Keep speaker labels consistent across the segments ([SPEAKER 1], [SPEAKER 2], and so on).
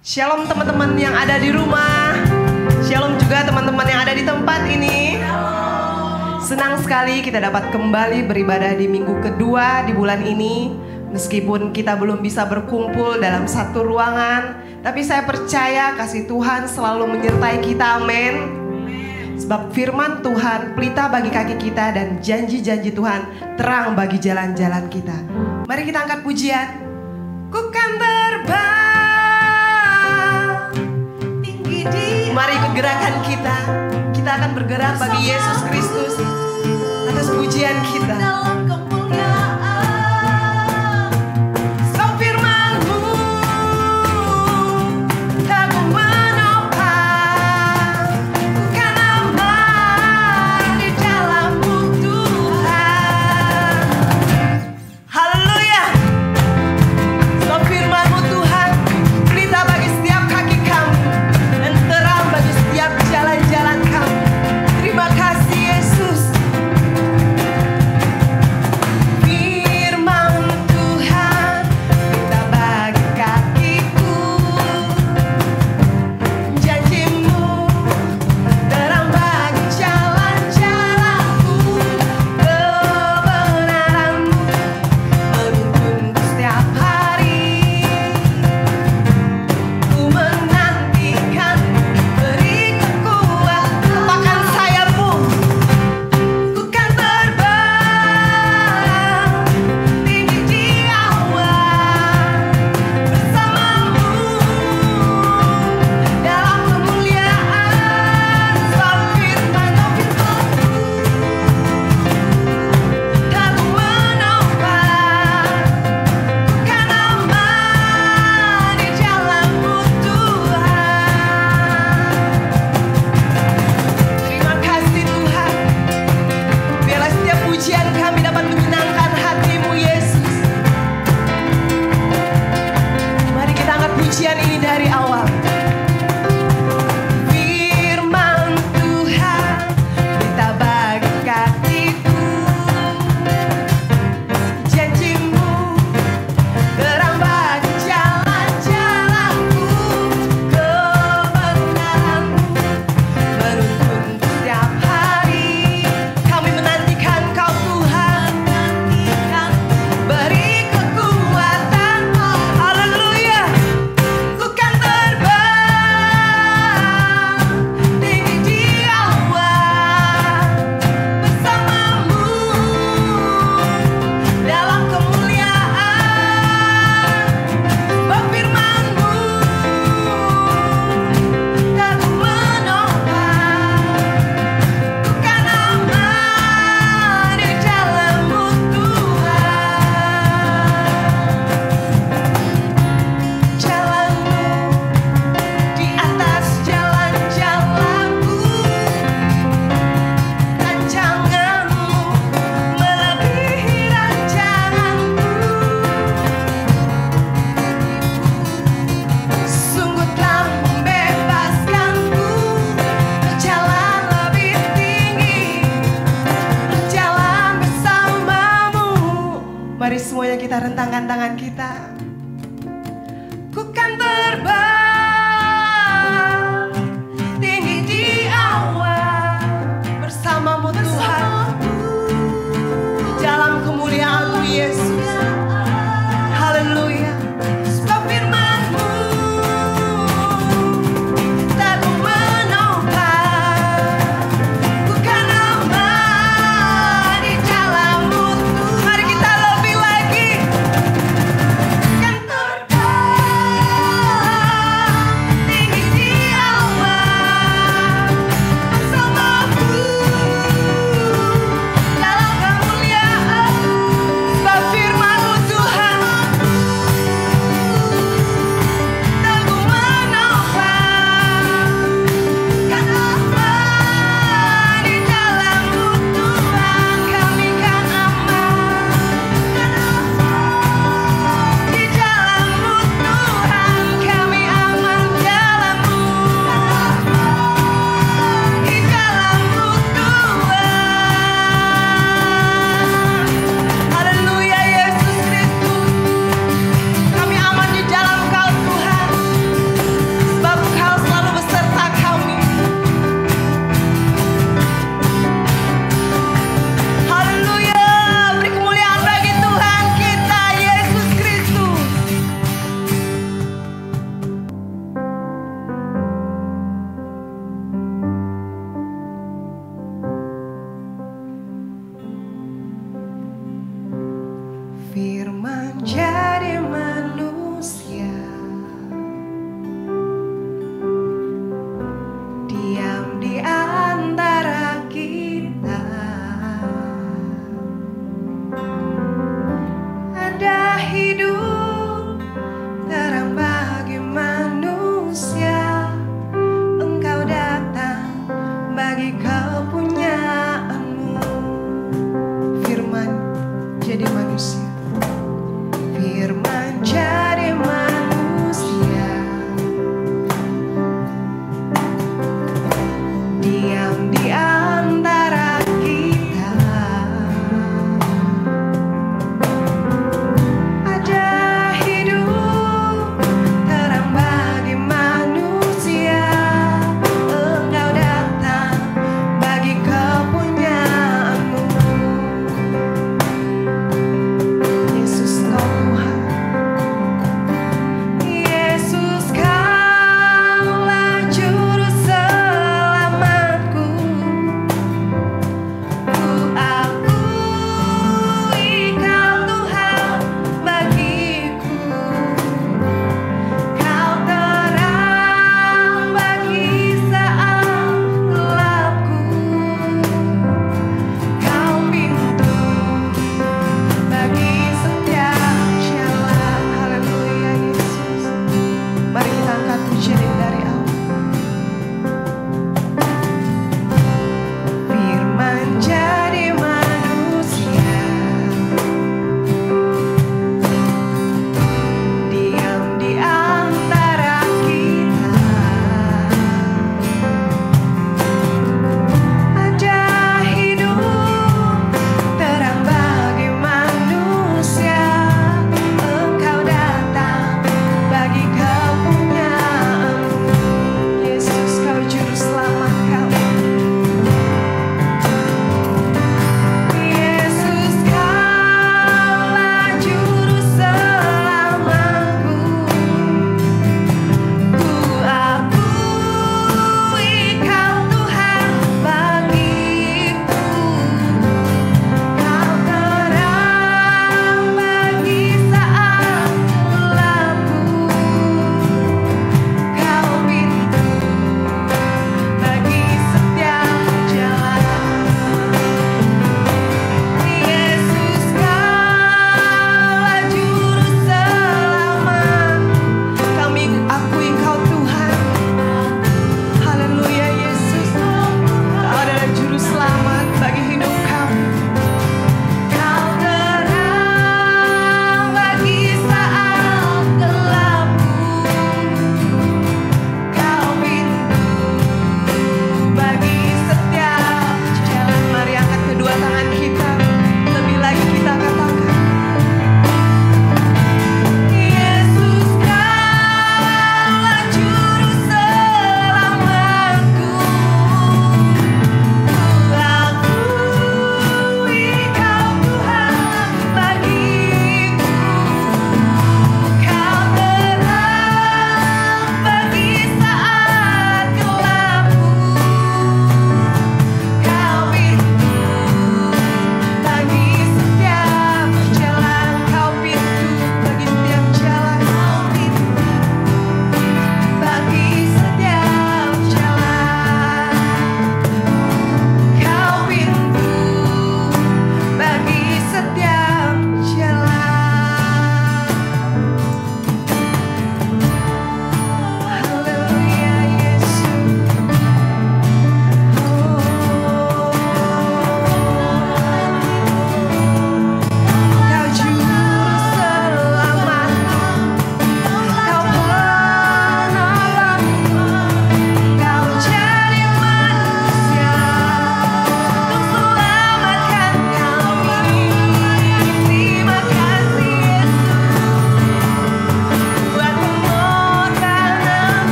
[SPEAKER 1] Shalom teman-teman yang ada di rumah. Shalom juga teman-teman yang ada di tempat ini. Senang sekali kita dapat kembali beribadah di minggu kedua di bulan ini. Meskipun kita belum bisa berkumpul dalam satu ruangan, tapi saya percaya kasih Tuhan selalu menyertai kita, amin. Sebab firman Tuhan pelita bagi kaki kita dan janji-janji Tuhan terang bagi jalan-jalan kita. Mari kita angkat pujian. Ku kan terbang tinggi di. Mari ikut gerakan kita. Kita akan bergerak bagi Yesus Kristus atas pujian kita. Rentangkan tangan kita. Ku kan terbang tinggi di awan bersamamu Tuhan, di dalam kemuliaan-Mu Yesus. Haleluya. Sebab firman-Mu tak ku menopang, ku kan aman di dalam-Mu Tuhan. Mari kita lebih lagi. Kan terbang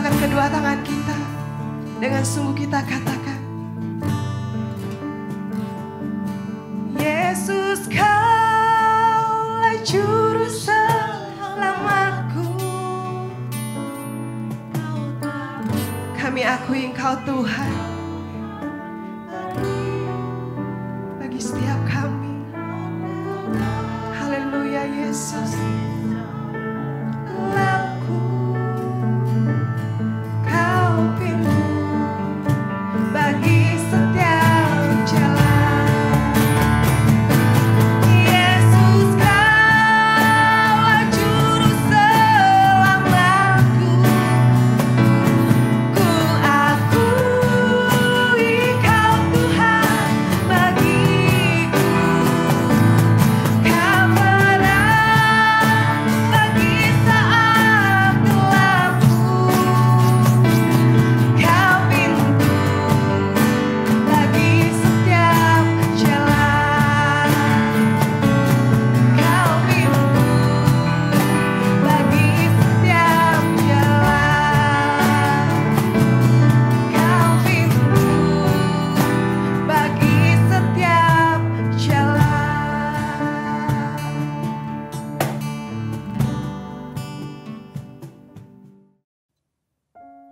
[SPEAKER 1] angkat kedua tangan kita, dengan sungguh kita katakan, Yesus, Kaulah juru selamatku. Kami akui Engkau Tuhan bagi setiap kami. Haleluya Yesus. Laku Kau pintu bagi setiap jalan. Yesus, Kaulah juru selamatku. Ku akui Kau Tuhan bagiku. Kau terang bagi saat gelapku. Kau pintu bagi setiap jalan. Kau pintu bagi setiap jalan. Kau pintu bagi setiap jalan.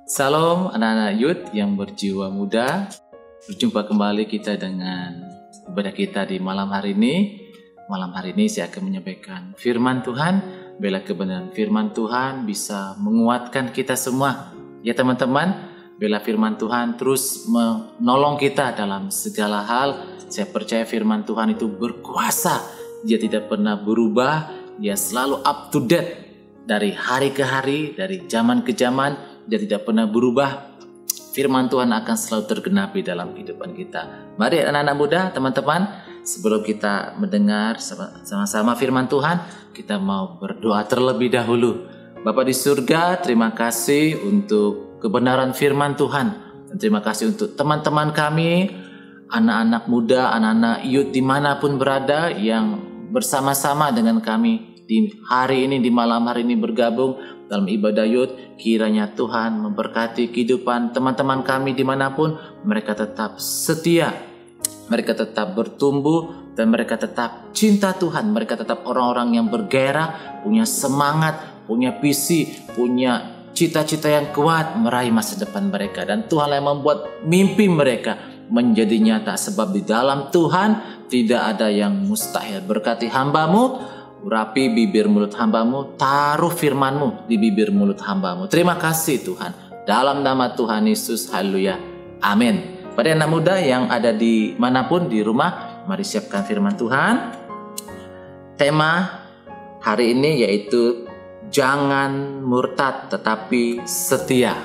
[SPEAKER 2] Salam anak-anak youth yang berjiwa muda. Berjumpa kembali kita dengan ibadah kita di malam hari ini. Malam hari ini saya akan menyampaikan firman Tuhan. Bila kebenaran firman Tuhan bisa menguatkan kita semua. Ya teman-teman, bila firman Tuhan terus menolong kita dalam segala hal. Saya percaya firman Tuhan itu berkuasa. Dia tidak pernah berubah. Dia selalu up to date. Dari hari ke hari, dari zaman ke zaman. Dia tidak pernah berubah. Firman Tuhan akan selalu tergenapi dalam kehidupan kita. Mari anak-anak muda, teman-teman, sebelum kita mendengar sama-sama firman Tuhan, kita mau berdoa terlebih dahulu. Bapa di surga, terima kasih untuk kebenaran firman Tuhan. Dan terima kasih untuk teman-teman kami, anak-anak muda, anak-anak youth dimanapun berada yang bersama-sama dengan kami di hari ini, di malam hari ini bergabung dalam ibadah youth. Kiranya Tuhan memberkati kehidupan teman-teman kami dimanapun. Mereka tetap setia, mereka tetap bertumbuh, dan mereka tetap cinta Tuhan. Mereka tetap orang-orang yang bergairah, punya semangat, punya visi, punya cita-cita yang kuat meraih masa depan mereka. Dan Tuhan yang membuat mimpi mereka menjadi nyata. Sebab di dalam Tuhan tidak ada yang mustahil. Berkati hamba-Mu, urapi bibir mulut hamba-Mu, taruh firman-Mu di bibir mulut hamba-Mu. Terima kasih Tuhan. Dalam nama Tuhan Yesus, haleluya. Amin. Pada anak muda yang ada di manapun di rumah, mari siapkan firman Tuhan. Tema hari ini yaitu jangan murtad tetapi setia.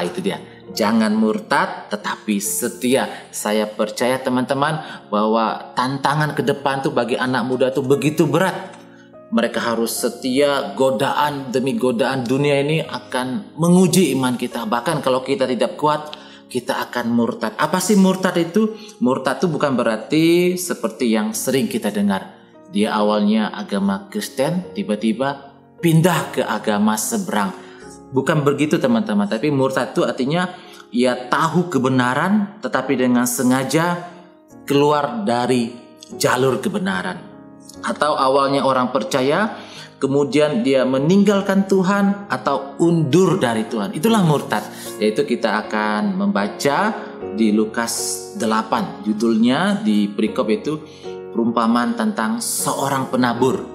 [SPEAKER 2] Itu dia. Jangan murtad tetapi setia. Saya percaya teman-teman bahwa tantangan ke depan tuh bagi anak muda tuh begitu berat. Mereka harus setia. Godaan demi godaan dunia ini akan menguji iman kita. Bahkan kalau kita tidak kuat, kita akan murtad. Apa sih murtad itu? Murtad itu bukan berarti seperti yang sering kita dengar. Dia awalnya agama Kristen, tiba-tiba pindah ke agama seberang. Bukan begitu teman-teman. Tapi murtad itu artinya ia tahu kebenaran tetapi dengan sengaja keluar dari jalur kebenaran. Atau awalnya orang percaya, kemudian dia meninggalkan Tuhan atau undur dari Tuhan. Itulah murtad. Yaitu kita akan membaca di Lukas 8. Judulnya di perikop itu perumpamaan tentang seorang penabur.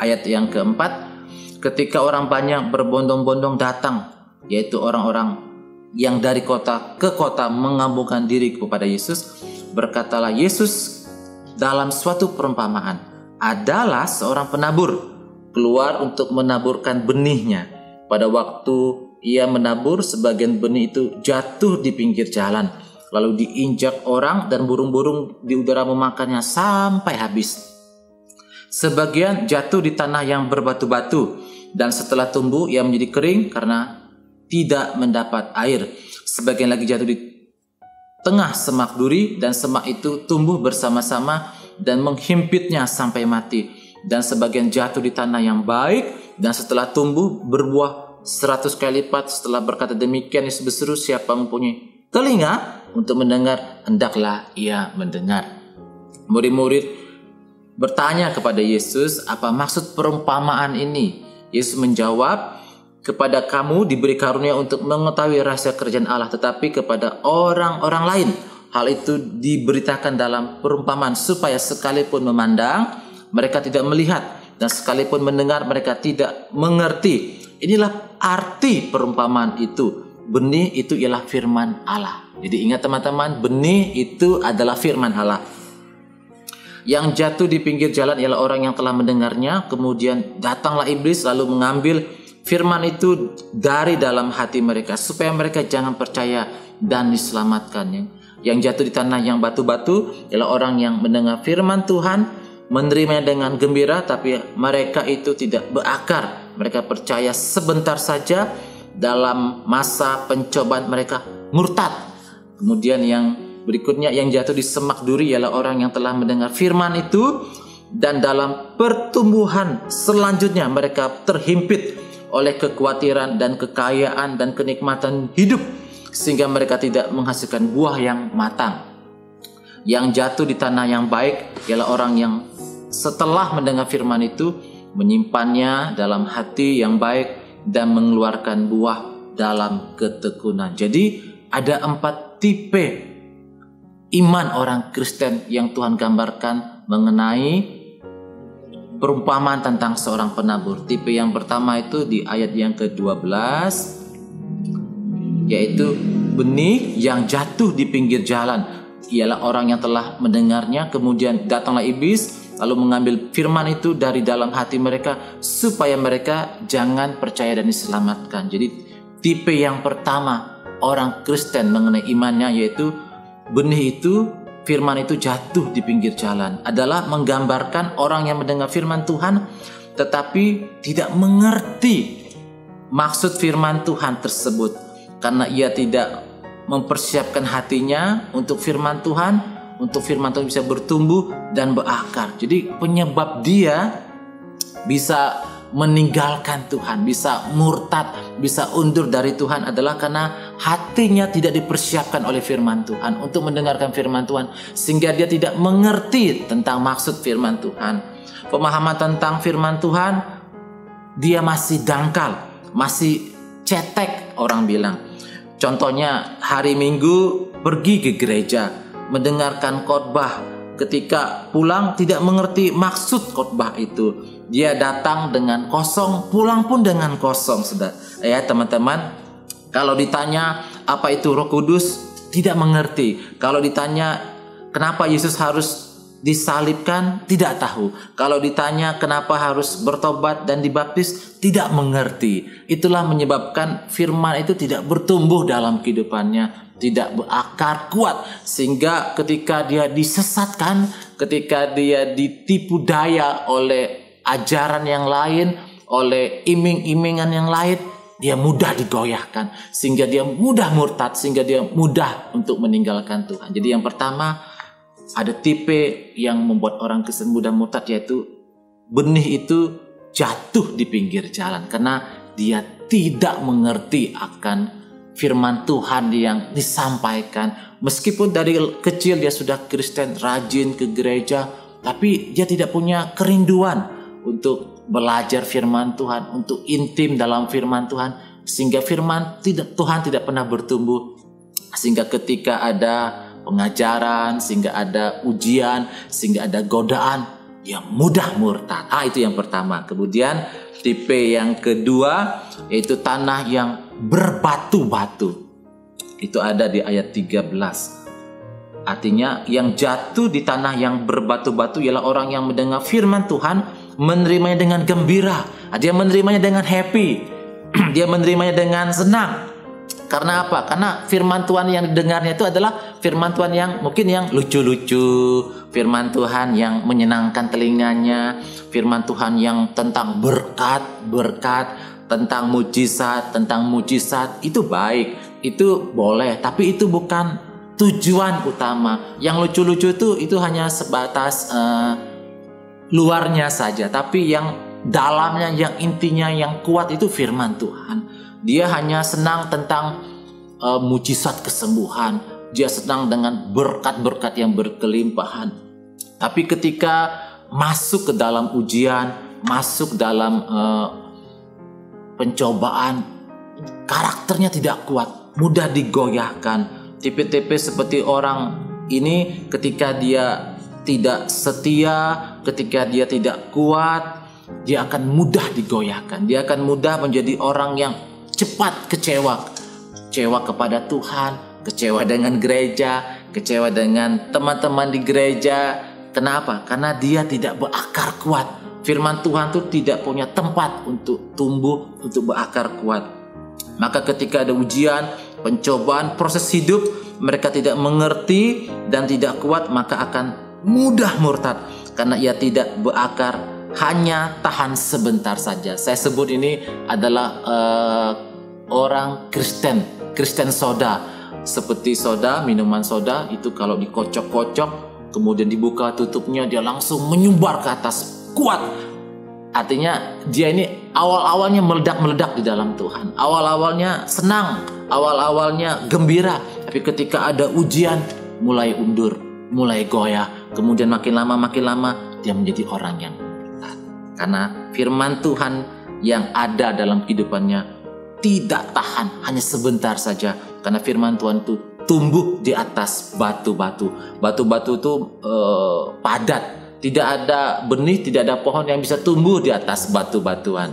[SPEAKER 2] Ayat yang keempat, ketika orang banyak berbondong-bondong datang, yaitu orang-orang yang dari kota ke kota mengambungkan diri kepada Yesus, berkatalah Yesus dalam suatu perumpamaan, adalah seorang penabur keluar untuk menaburkan benihnya. Pada waktu ia menabur, sebagian benih itu jatuh di pinggir jalan, lalu diinjak orang dan burung-burung di udara memakannya sampai habis. Sebagian jatuh di tanah yang berbatu-batu, dan setelah tumbuh ia menjadi kering karena tidak mendapat air. Sebagian lagi jatuh di tengah semak duri, dan semak itu tumbuh bersama-sama dan menghimpitnya sampai mati. Dan sebagian jatuh di tanah yang baik, dan setelah tumbuh berbuah 100 kali lipat. Setelah berkata demikian, Yesus berseru, siapa mempunyai telinga untuk mendengar, hendaklah ia mendengar. Murid-murid bertanya kepada Yesus, apa maksud perumpamaan ini? Yesus menjawab, kepada kamu diberi karunia untuk mengetahui rahasia kerajaan Allah, tetapi kepada orang-orang lain hal itu diberitakan dalam perumpamaan, supaya sekalipun memandang mereka tidak melihat, dan sekalipun mendengar mereka tidak mengerti. Inilah arti perumpamaan itu. Benih itu ialah firman Allah. Jadi ingat teman-teman, benih itu adalah firman Allah. Yang jatuh di pinggir jalan ialah orang yang telah mendengarnya, kemudian datanglah iblis lalu mengambil firman itu dari dalam hati mereka, supaya mereka jangan percaya dan diselamatkan. Yang jatuh di tanah yang batu-batu ialah orang yang mendengar firman Tuhan, menerimanya dengan gembira, tapi mereka itu tidak berakar. Mereka percaya sebentar saja, dalam masa pencobaan mereka murtad. Kemudian yang berikutnya, yang jatuh di semak duri ialah orang yang telah mendengar firman itu, dan dalam pertumbuhan selanjutnya mereka terhimpit oleh kekhawatiran dan kekayaan dan kenikmatan hidup, sehingga mereka tidak menghasilkan buah yang matang. Yang jatuh di tanah yang baik ialah orang yang setelah mendengar firman itu menyimpannya dalam hati yang baik dan mengeluarkan buah dalam ketekunan. Jadi ada 4 tipe iman orang Kristen yang Tuhan gambarkan mengenai perumpamaan tentang seorang penabur. Tipe yang pertama itu di ayat yang ke-12, yaitu benih yang jatuh di pinggir jalan. Ialah orang yang telah mendengarnya, kemudian datanglah iblis lalu mengambil firman itu dari dalam hati mereka, supaya mereka jangan percaya dan diselamatkan. Jadi tipe yang pertama orang Kristen mengenai imannya, yaitu benih itu, firman itu jatuh di pinggir jalan, adalah menggambarkan orang yang mendengar firman Tuhan tetapi tidak mengerti maksud firman Tuhan tersebut, karena ia tidak mempersiapkan hatinya untuk firman Tuhan, untuk firman Tuhan bisa bertumbuh dan berakar. Jadi penyebab dia bisa meninggalkan Tuhan, bisa murtad, bisa undur dari Tuhan adalah karena hatinya tidak dipersiapkan oleh firman Tuhan untuk mendengarkan firman Tuhan, sehingga dia tidak mengerti tentang maksud firman Tuhan. Pemahaman tentang firman Tuhan dia masih dangkal, masih cetek orang bilang. Contohnya hari Minggu pergi ke gereja, mendengarkan khotbah, ketika pulang tidak mengerti maksud khotbah itu. Dia datang dengan kosong, pulang pun dengan kosong. Ya teman-teman, kalau ditanya apa itu Roh Kudus, tidak mengerti. Kalau ditanya kenapa Yesus harus disalibkan, tidak tahu. Kalau ditanya kenapa harus bertobat dan dibaptis, tidak mengerti. Itulah menyebabkan firman itu tidak bertumbuh dalam kehidupannya, tidak berakar kuat, sehingga ketika dia disesatkan, ketika dia ditipu daya oleh ajaran yang lain, oleh iming-imingan yang lain, dia mudah digoyahkan, sehingga dia mudah murtad, sehingga dia mudah untuk meninggalkan Tuhan. Jadi yang pertama, ada tipe yang membuat orang Kristen mudah murtad, yaitu benih itu jatuh di pinggir jalan karena dia tidak mengerti akan firman Tuhan yang disampaikan. Meskipun dari kecil dia sudah Kristen, rajin ke gereja, tapi dia tidak punya kerinduan untuk belajar firman Tuhan, untuk intim dalam firman Tuhan, sehingga firman Tuhan tidak pernah bertumbuh. Sehingga ketika ada pengajaran, sehingga ada ujian, sehingga ada godaan, dia mudah murtad. Itu yang pertama. Kemudian tipe yang kedua, yaitu tanah yang berbatu-batu. Itu ada di ayat 13. Artinya yang jatuh di tanah yang berbatu-batu ialah orang yang mendengar firman Tuhan, menerimanya dengan gembira. Dia menerimanya dengan happy. Dia menerimanya dengan senang. Karena apa? Karena firman Tuhan yang didengarnya itu adalah firman Tuhan yang mungkin yang lucu-lucu, firman Tuhan yang menyenangkan telinganya, firman Tuhan yang tentang berkat, tentang mujizat, itu baik, itu boleh, tapi itu bukan tujuan utama. Yang lucu-lucu itu hanya sebatas luarnya saja, tapi yang dalamnya, yang intinya, yang kuat itu firman Tuhan. Dia hanya senang tentang mujizat kesembuhan. Dia senang dengan berkat-berkat yang berkelimpahan. Tapi ketika masuk ke dalam ujian, masuk dalam pencobaan, karakternya tidak kuat, mudah digoyahkan. Tipe-tipe seperti orang ini ketika dia tidak setia, ketika dia tidak kuat, dia akan mudah digoyahkan. Dia akan mudah menjadi orang yang cepat kecewa. Kecewa kepada Tuhan, kecewa dengan gereja, kecewa dengan teman-teman di gereja. Kenapa? Karena dia tidak berakar kuat. Firman Tuhan itu tidak punya tempat untuk tumbuh, untuk berakar kuat. Maka ketika ada ujian, pencobaan, proses hidup, mereka tidak mengerti dan tidak kuat, maka akan mudah murtad. Karena ia tidak berakar, hanya tahan sebentar saja. Saya sebut ini adalah orang Kristen soda. Seperti soda, minuman soda itu kalau dikocok-kocok, kemudian dibuka tutupnya, dia langsung menyumbar ke atas, kuat. Artinya dia ini awal-awalnya meledak-meledak di dalam Tuhan. Awal-awalnya senang, awal-awalnya gembira. Tapi ketika ada ujian, mulai undur, mulai goyah. Kemudian makin lama dia menjadi orang yang murtad. Karena firman Tuhan yang ada dalam kehidupannya tidak tahan, hanya sebentar saja. Karena firman Tuhan itu tumbuh di atas batu-batu. Batu-batu itu padat. Tidak ada benih, tidak ada pohon yang bisa tumbuh di atas batu-batuan.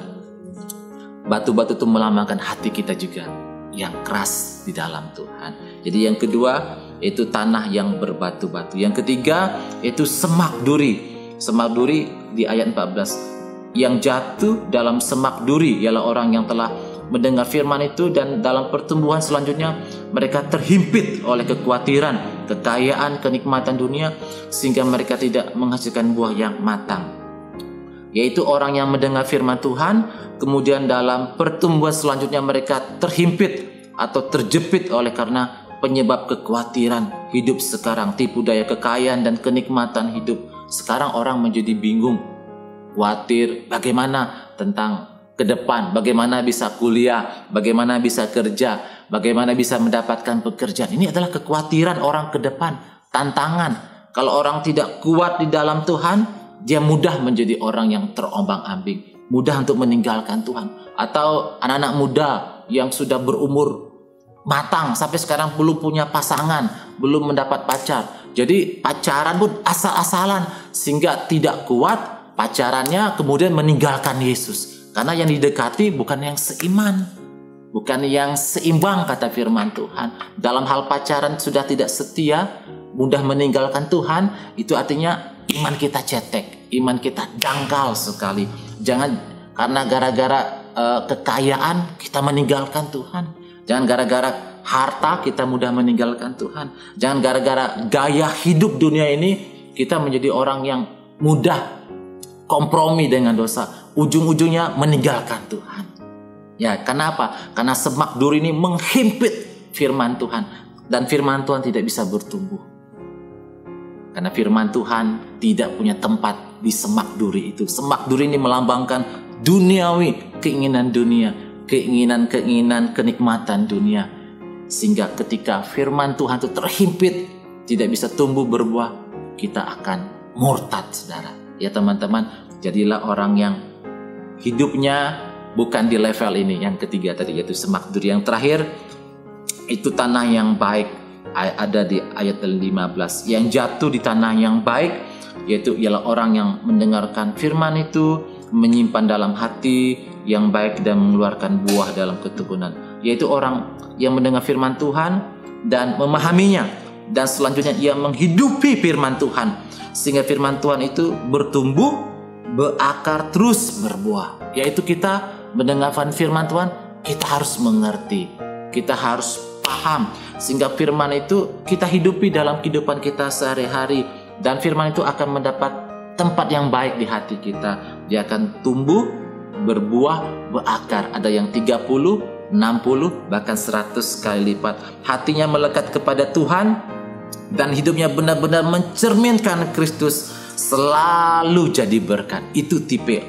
[SPEAKER 2] Batu-batu itu melambangkan hati kita juga yang keras di dalam Tuhan. Jadi yang kedua itu tanah yang berbatu-batu. Yang ketiga itu semak duri. Semak duri di ayat 14. Yang jatuh dalam semak duri ialah orang yang telah mendengar firman itu dan dalam pertumbuhan selanjutnya mereka terhimpit oleh kekhawatiran, kekayaan, kenikmatan dunia sehingga mereka tidak menghasilkan buah yang matang. Yaitu orang yang mendengar firman Tuhan, kemudian dalam pertumbuhan selanjutnya mereka terhimpit atau terjepit oleh karena penyebab kekhawatiran hidup sekarang, tipu daya kekayaan dan kenikmatan hidup. Sekarang orang menjadi bingung, khawatir bagaimana tentang ke depan, bagaimana bisa kuliah, bagaimana bisa kerja, bagaimana bisa mendapatkan pekerjaan. Ini adalah kekhawatiran orang ke depan, tantangan. Kalau orang tidak kuat di dalam Tuhan, dia mudah menjadi orang yang terombang-ambing, mudah untuk meninggalkan Tuhan. Atau anak-anak muda yang sudah berumur matang sampai sekarang belum punya pasangan, belum mendapat pacar. Jadi pacaran pun asal-asalan sehingga tidak kuat pacarannya, kemudian meninggalkan Yesus. Karena yang didekati bukan yang seiman, bukan yang seimbang kata firman Tuhan. Dalam hal pacaran sudah tidak setia, mudah meninggalkan Tuhan, itu artinya iman kita cetek, iman kita dangkal sekali. Jangan karena gara-gara kekayaan kita meninggalkan Tuhan. Jangan gara-gara harta kita mudah meninggalkan Tuhan. Jangan gara-gara gaya hidup dunia ini kita menjadi orang yang mudah kompromi dengan dosa. Ujung-ujungnya meninggalkan Tuhan. Ya, kenapa? Karena semak duri ini menghimpit firman Tuhan. Dan firman Tuhan tidak bisa bertumbuh. Karena firman Tuhan tidak punya tempat di semak duri itu. Semak duri ini melambangkan duniawi, keinginan dunia, keinginan-keinginan kenikmatan dunia. Sehingga ketika firman Tuhan itu terhimpit, tidak bisa tumbuh berbuah, kita akan murtad, saudara. Ya teman-teman, jadilah orang yang hidupnya bukan di level ini. Yang ketiga tadi yaitu semak duri. Yang terakhir itu tanah yang baik, ada di ayat 15. Yang jatuh di tanah yang baik yaitu ialah orang yang mendengarkan firman itu, menyimpan dalam hati yang baik dan mengeluarkan buah dalam keturunan. Yaitu orang yang mendengar firman Tuhan dan memahaminya, dan selanjutnya ia menghidupi firman Tuhan sehingga firman Tuhan itu bertumbuh, berakar, terus berbuah. Yaitu kita mendengarkan firman Tuhan, kita harus mengerti, kita harus paham, sehingga firman itu kita hidupi dalam kehidupan kita sehari-hari, dan firman itu akan mendapat tempat yang baik di hati kita. Dia akan tumbuh, berbuah, berakar. Ada yang 30, 60, bahkan 100 kali lipat. Hatinya melekat kepada Tuhan dan hidupnya benar-benar mencerminkan Kristus, selalu jadi berkat. Itu tipe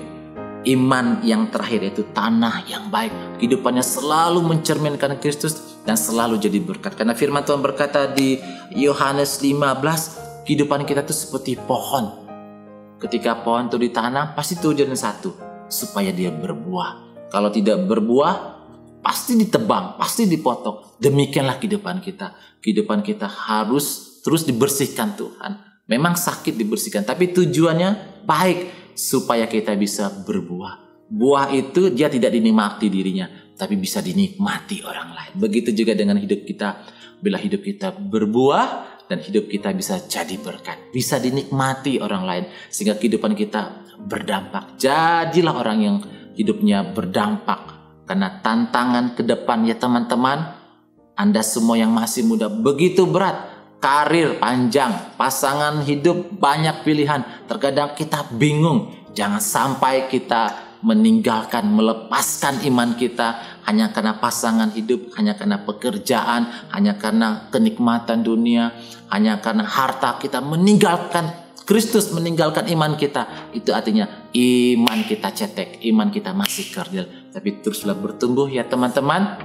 [SPEAKER 2] iman yang terakhir, yaitu tanah yang baik. Kehidupannya selalu mencerminkan Kristus dan selalu jadi berkat. Karena firman Tuhan berkata di Yohanes 15, kehidupan kita itu seperti pohon. Ketika pohon itu ditanam, pasti tujuan satu, supaya dia berbuah. Kalau tidak berbuah, pasti ditebang, pasti dipotong. Demikianlah kehidupan kita. Kehidupan kita harus terus dibersihkan Tuhan. Memang sakit dibersihkan, tapi tujuannya baik, supaya kita bisa berbuah. Buah itu dia tidak dinikmati dirinya, tapi bisa dinikmati orang lain. Begitu juga dengan hidup kita. Bila hidup kita berbuah, dan hidup kita bisa jadi berkat, bisa dinikmati orang lain, sehingga kehidupan kita berdampak. Jadilah orang yang hidupnya berdampak. Karena tantangan ke depan ya teman-teman, Anda semua yang masih muda, begitu berat. Karir panjang, pasangan hidup banyak pilihan. Terkadang kita bingung. Jangan sampai kita meninggalkan, melepaskan iman kita hanya karena pasangan hidup, hanya karena pekerjaan, hanya karena kenikmatan dunia, hanya karena harta. Kita meninggalkan Kristus, meninggalkan iman kita. Itu artinya iman kita cetek, iman kita masih kerdil. Tapi teruslah bertumbuh ya teman-teman.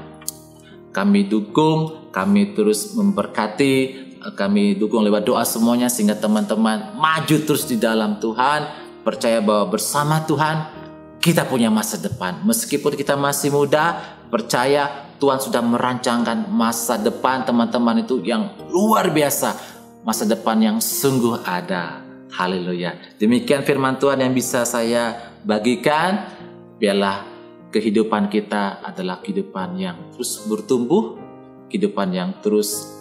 [SPEAKER 2] Kami dukung, kami terus memberkati, kami dukung lewat doa semuanya, sehingga teman-teman maju terus di dalam Tuhan. Percaya bahwa bersama Tuhan kita punya masa depan. Meskipun kita masih muda, percaya Tuhan sudah merancangkan masa depan teman-teman itu yang luar biasa. Masa depan yang sungguh ada. Haleluya. Demikian firman Tuhan yang bisa saya bagikan. Biarlah kehidupan kita adalah kehidupan yang terus bertumbuh, kehidupan yang terus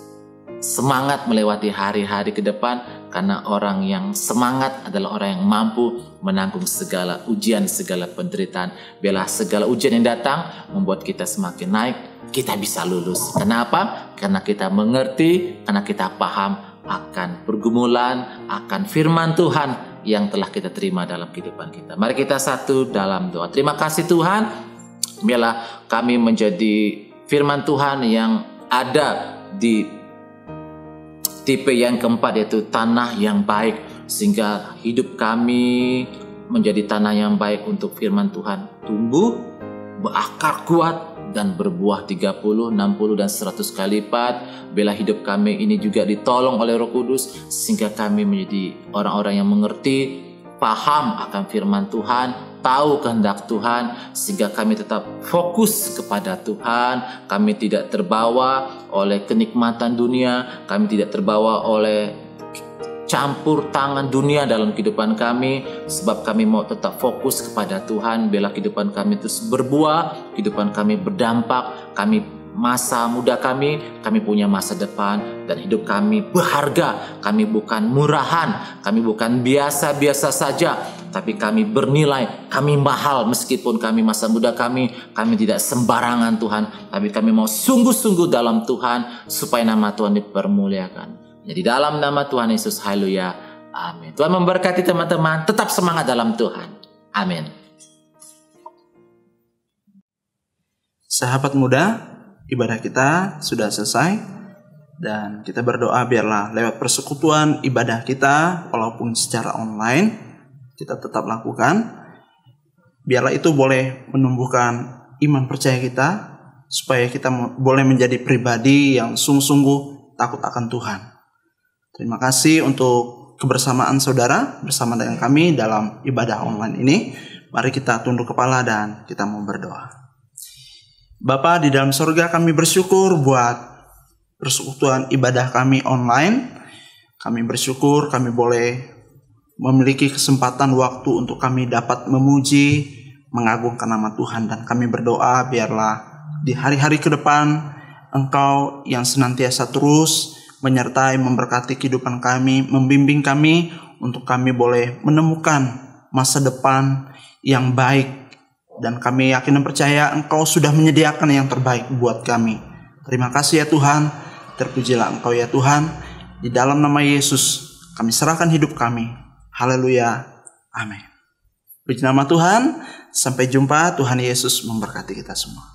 [SPEAKER 2] semangat melewati hari-hari ke depan, karena orang yang semangat adalah orang yang mampu menanggung segala ujian, segala penderitaan. Biarlah segala ujian yang datang membuat kita semakin naik, kita bisa lulus. Kenapa? Karena kita mengerti, karena kita paham akan pergumulan, akan firman Tuhan yang telah kita terima dalam kehidupan kita. Mari kita satu dalam doa. Terima kasih Tuhan, biarlah kami menjadi firman Tuhan yang ada di tipe yang keempat, yaitu tanah yang baik, sehingga hidup kami menjadi tanah yang baik untuk firman Tuhan tumbuh, berakar kuat, dan berbuah 30, 60, dan 100 kali lipat. Biarlah hidup kami ini juga ditolong oleh Roh Kudus, sehingga kami menjadi orang-orang yang mengerti, paham akan firman Tuhan, tahu kehendak Tuhan, sehingga kami tetap fokus kepada Tuhan. Kami tidak terbawa oleh kenikmatan dunia, kami tidak terbawa oleh campur tangan dunia dalam kehidupan kami, sebab kami mau tetap fokus kepada Tuhan. Biarlah kehidupan kami terus berbuah, kehidupan kami berdampak, masa muda kami punya masa depan, dan hidup kami berharga. Kami bukan murahan, kami bukan biasa-biasa saja, tapi kami bernilai, kami mahal. Meskipun kami masa muda kami tidak sembarangan Tuhan, tapi kami mau sungguh-sungguh dalam Tuhan, supaya nama Tuhan dipermuliakan. Jadi dalam nama Tuhan Yesus, haleluya, amin. Tuhan memberkati teman-teman, tetap semangat dalam Tuhan, amin.
[SPEAKER 3] Sahabat muda, ibadah kita sudah selesai, dan kita berdoa biarlah lewat persekutuan ibadah kita, walaupun secara online, kita tetap lakukan. Biarlah itu boleh menumbuhkan iman percaya kita, supaya kita boleh menjadi pribadi yang sungguh-sungguh takut akan Tuhan. Terima kasih untuk kebersamaan saudara bersama dengan kami dalam ibadah online ini. Mari kita tunduk kepala dan kita mau berdoa. Bapa di dalam surga, kami bersyukur buat persekutuan ibadah kami online. Kami bersyukur kami boleh memiliki kesempatan waktu untuk kami dapat memuji, mengagungkan nama Tuhan. Dan kami berdoa biarlah di hari-hari ke depan Engkau yang senantiasa terus menyertai, memberkati kehidupan kami, membimbing kami untuk kami boleh menemukan masa depan yang baik. Dan kami yakin dan percaya Engkau sudah menyediakan yang terbaik buat kami. Terima kasih ya Tuhan, terpujilah Engkau ya Tuhan. Di dalam nama Yesus kami serahkan hidup kami. Haleluya, amin. Puji nama Tuhan, sampai jumpa. Tuhan Yesus memberkati kita semua.